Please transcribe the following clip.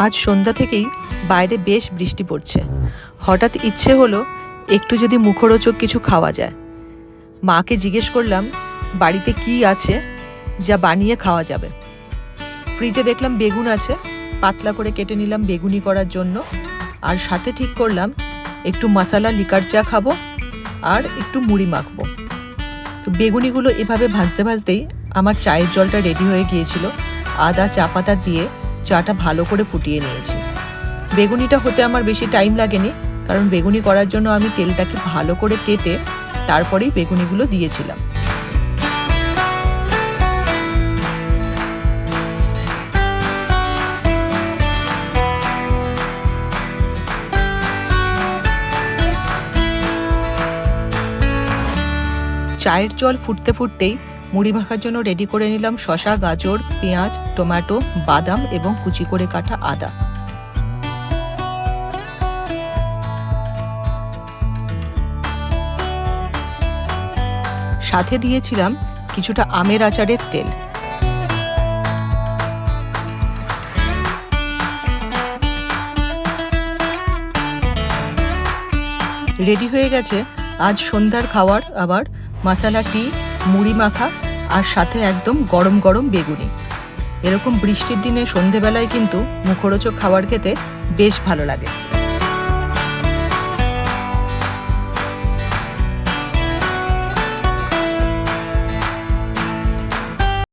আজ সন্ধ্যা থেকেই বাইরে বেশ বৃষ্টি পড়ছে। হঠাৎ ইচ্ছে হলো একটু যদি মুখরোচক কিছু খাওয়া যায়। মাকে জিজ্ঞেস করলাম বাড়িতে কি আছে যা বানিয়ে খাওয়া যাবে। ফ্রিজে দেখলাম বেগুন আছে, পাতলা করে কেটে নিলাম বেগুনি করার জন্য। আর সাথে ঠিক করলাম একটু মশলা লিকার চা খাবো আর একটু মুড়ি মাখবো। তো বেগুনিগুলো এভাবে ভাজতে ভাজতেই আমার চায়ের জলটা রেডি হয়ে গিয়েছিল। আদা চা পাতা দিয়ে চাটা ভালো করে ফুটিয়ে নিয়েছি। বেগুনিটা হতে আমার বেশি টাইম লাগেনি, কারণ বেগুনি করার জন্য আমি তেলটাকে ভালো করে তেতে তারপরেই বেগুনিগুলো দিয়েছিলাম। চায়ের জল ফুটতে ফুটতেই মুড়ি মাখার জন্য রেডি করে নিলাম শসা, গাজর, পেঁয়াজ, টমেটো, বাদাম এবং কুচি করে কাটা আদা। সাথে দিয়েছিলাম কিছুটা আমের আচারের তেল। রেডি হয়ে গেছে আজ সন্ধ্যার খাওয়ার, আবার মশলা টি, মুড়ি মাখা আর সাথে একদম গরম গরম বেগুনি। এরকম বৃষ্টির দিনে সন্ধেবেলায় কিন্তু মুখরোচক খাবার খেতে বেশ ভালো লাগে।